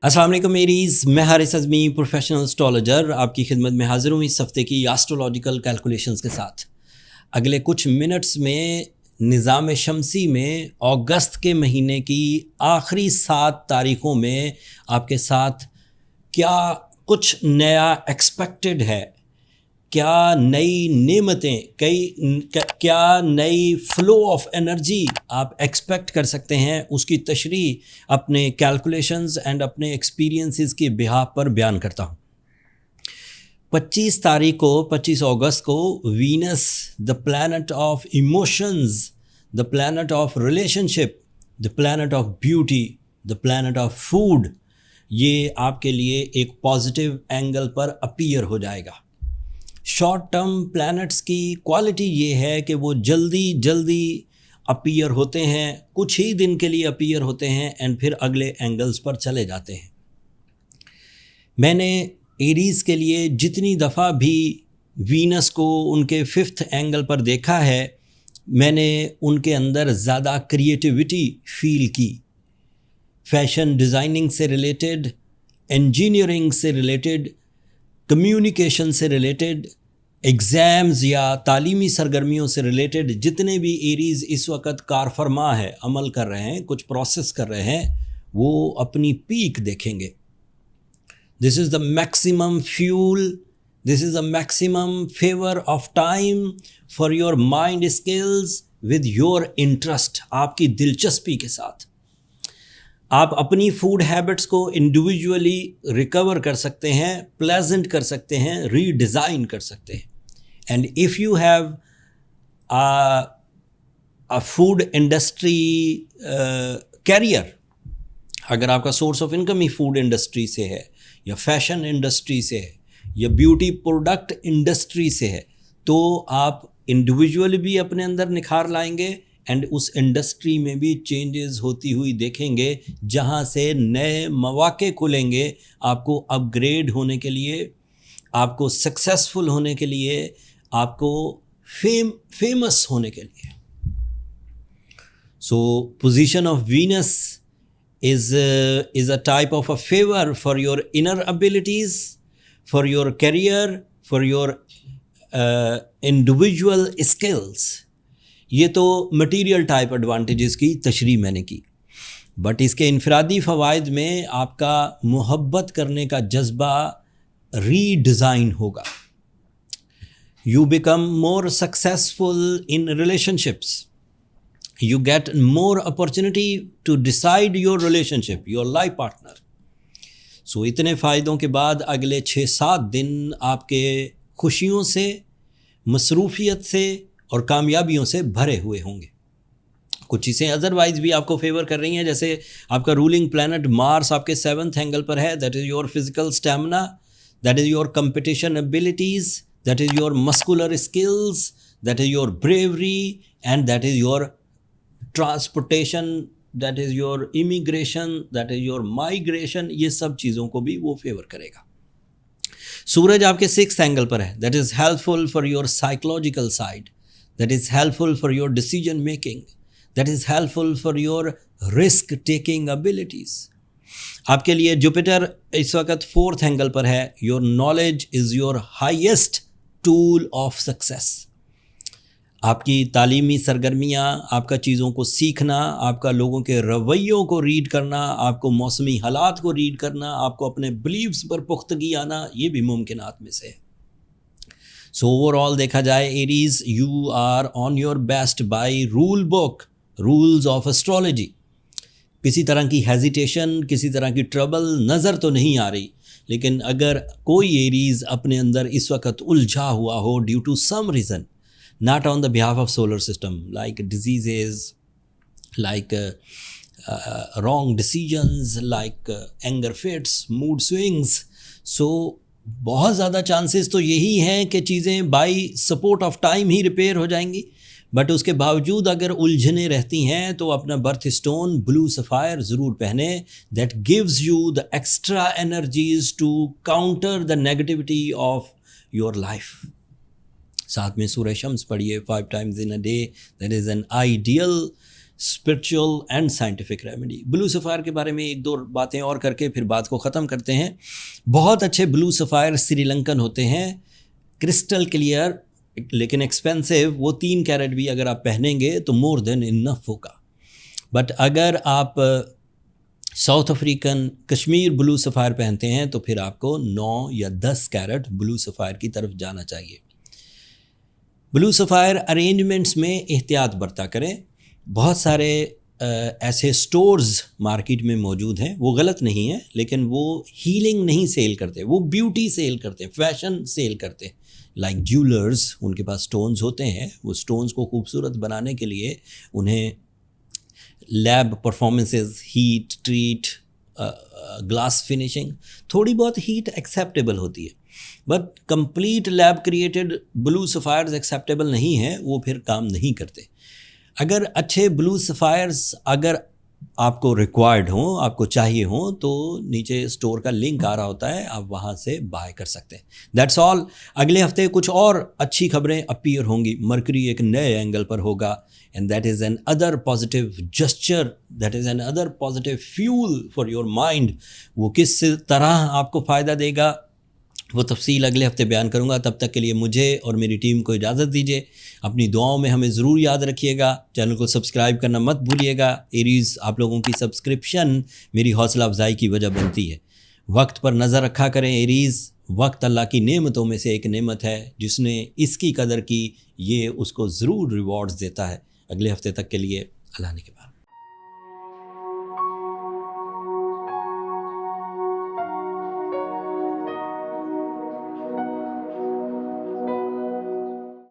अस्सलाम वालेकुम एरीज़, मैं हारिस अज़मी प्रोफेशनल एस्ट्रोलॉजर आपकी खिदमत में हाज़िर हूँ इस हफ्ते की एस्ट्रोलॉजिकल कैलकुलेशंस के साथ। अगले कुछ मिनट्स में निज़ाम शमसी में अगस्त के महीने की आखिरी 7 तारीख़ों में आपके साथ क्या कुछ नया एक्सपेक्टेड है, क्या नई नेमतें, क्या नई फ़्लो ऑफ एनर्जी आप एक्सपेक्ट कर सकते हैं, उसकी तशरीह अपने कैलकुलेशंस एंड अपने एक्सपीरियंसेस के बिहाफ पर बयान करता हूँ। 25 अगस्त को Venus, the planet of emotions, the planet of relationship, the planet of beauty, the planet of food, ये आपके लिए एक पॉजिटिव एंगल पर अपीयर हो जाएगा। शॉर्ट टर्म प्लैनेट्स की क्वालिटी ये है कि वो जल्दी जल्दी अपीयर होते हैं, कुछ ही दिन के लिए अपीयर होते हैं एंड फिर अगले एंगल्स पर चले जाते हैं। मैंने एरीज़ के लिए जितनी दफ़ा भी वीनस को उनके 5th एंगल पर देखा है, मैंने उनके अंदर ज़्यादा क्रिएटिविटी फील की। फैशन डिज़ाइनिंग से रिलेटेड, इंजीनियरिंग से रिलेटेड, कम्युनिकेशन से रिलेटेड, एग्ज़ाम्स या तालीमी सरगर्मियों से रिलेटेड जितने भी एरीज़ इस वक्त कारफरमा है, अमल कर रहे हैं, कुछ प्रोसेस कर रहे हैं, वो अपनी पीक देखेंगे। This is the maximum fuel, this is the maximum favour of time for your mind skills with your interest, आपकी दिलचस्पी के साथ। आप अपनी फूड हैबिट्स को इंडिविजुअली रिकवर कर सकते हैं, प्लेजेंट कर सकते हैं, रीडिज़ाइन कर सकते हैं। And if you have a food industry career, अगर आपका सोर्स ऑफ इनकम ही फूड इंडस्ट्री से है या फैशन इंडस्ट्री से है या ब्यूटी प्रोडक्ट इंडस्ट्री से है, तो आप इंडिविजुअली भी अपने अंदर निखार लाएंगे एंड उस इंडस्ट्री में भी चेंजेस होती हुई देखेंगे, जहां से नए मौके खुलेंगे आपको अपग्रेड होने के लिए, आपको सक्सेसफुल होने के लिए, आपको फेमस होने के लिए। सो position of Venus is a type of a favor for your inner abilities, for your career, for your individual skills. ये तो मटीरियल टाइप एडवांटेजेस की तशरीह मैंने की, बट इसके इनफरादी फ़वाइद में आपका मोहब्बत करने का जज्बा रीडिज़ाइन होगा। You become more successful in relationships, you get more opportunity to decide your relationship, your life partner. So इतने फ़ायदों के बाद अगले 6-7 दिन आपके खुशियों से, मसरूफियत से और कामयाबियों से भरे हुए होंगे। कुछ चीज़ें अदरवाइज़ भी आपको फेवर कर रही हैं, जैसे आपका रूलिंग प्लैनेट मार्स आपके 7th एंगल पर है। That is your physical stamina, that is your competition abilities, that is your muscular skills, that is your bravery and that is your transportation, that is your immigration, that is your migration. ये सब चीज़ों को भी वो favour करेगा। सूरज आपके 6th angle पर है। That is helpful for your psychological side, that is helpful for your decision making, that is helpful for your risk taking abilities. आपके लिए जुपिटर इस वक्त 4th एंगल पर है। Your knowledge is your highest tool of success. आपकी तालीमी सरगर्मियाँ, आपका चीज़ों को सीखना, आपका लोगों के रवैयों को रीड करना, आपको मौसमी हालात को रीड करना, आपको अपने बिलीव्स पर पुख्तगी आना, ये भी मुमकिनात में से है। सो ओवरऑल देखा जाए Aries, you are on your best by rule book, rules of astrology. किसी तरह की हेजिटेशन, किसी तरह की ट्रबल नज़र तो नहीं आ रही, लेकिन अगर कोई एरीज़ अपने अंदर इस वक्त उलझा हुआ हो due to some reason, not on the behalf of solar system, like diseases, like wrong decisions, like anger fits, mood swings, so बहुत ज़्यादा चांसेस तो यही हैं कि चीज़ें बाय सपोर्ट ऑफ टाइम ही रिपेयर हो जाएंगी। बट उसके बावजूद अगर उलझने रहती हैं तो अपना बर्थ स्टोन ब्लू सफ़ायर ज़रूर पहने। That gives you the extra energies to counter the negativity of your life. साथ में सूरह शम्स पढ़िए 5 times in a day, that is an ideal spiritual and scientific remedy. Blue sapphire के बारे में एक दो बातें और करके फिर बात को ख़त्म करते हैं। बहुत अच्छे ब्लू सफ़ायर श्रीलंकन होते हैं, क्रिस्टल क्लियर लेकिन एक्सपेंसिव। वो 3 कैरेट भी अगर आप पहनेंगे तो मोर देन इनफ होगा। बट अगर आप south African Kashmir blue sapphire पहनते हैं तो फिर आपको 9 या 10 कैरेट ब्लू सफ़ायर की तरफ जाना चाहिए। ब्लू सफ़ायर अरेंजमेंट्स में एहतियात बरता करें। बहुत सारे ऐसे स्टोर्स मार्केट में मौजूद हैं, वो गलत नहीं है, लेकिन वो हीलिंग नहीं सेल करते, वो ब्यूटी सेल करते हैं, फैशन सेल करते हैं। लाइक ज्वेलर्स, उनके पास स्टोन्स होते हैं, वो स्टोन्स को खूबसूरत बनाने के लिए उन्हें lab performances, heat treat, glass finishing, थोड़ी बहुत हीट एक्सेप्टेबल होती है, but complete lab created blue sapphires acceptable नहीं है, वो फिर काम नहीं करते। अगर अच्छे ब्लू सफ़ायर्स अगर आपको रिक्वायर्ड हों, आपको चाहिए हों, तो नीचे स्टोर का लिंक आ रहा होता है, आप वहाँ से बाय कर सकते हैं। That's all. अगले हफ्ते कुछ और अच्छी खबरें अपीयर होंगी। मरकरी एक नए एंगल पर होगा, and that is an other positive gesture, that is an other positive fuel for your mind. वो किस तरह आपको फ़ायदा देगा वो तफसील अगले हफ्ते बयान करूंगा। तब तक के लिए मुझे और मेरी टीम को इजाज़त दीजिए। अपनी दुआओं में हमें ज़रूर याद रखिएगा। चैनल को सब्सक्राइब करना मत भूलिएगा। एरीज़, आप लोगों की सब्सक्रिप्शन मेरी हौसला अफजाई की वजह बनती है। वक्त पर नज़र रखा करें एरीज़। वक्त अल्लाह की नेमतों में से एक नेमत है, जिसने इसकी कदर की ये उसको ज़रूर रिवॉर्ड्स देता है। अगले हफ्ते तक के लिए अल्लाह ने के बाद।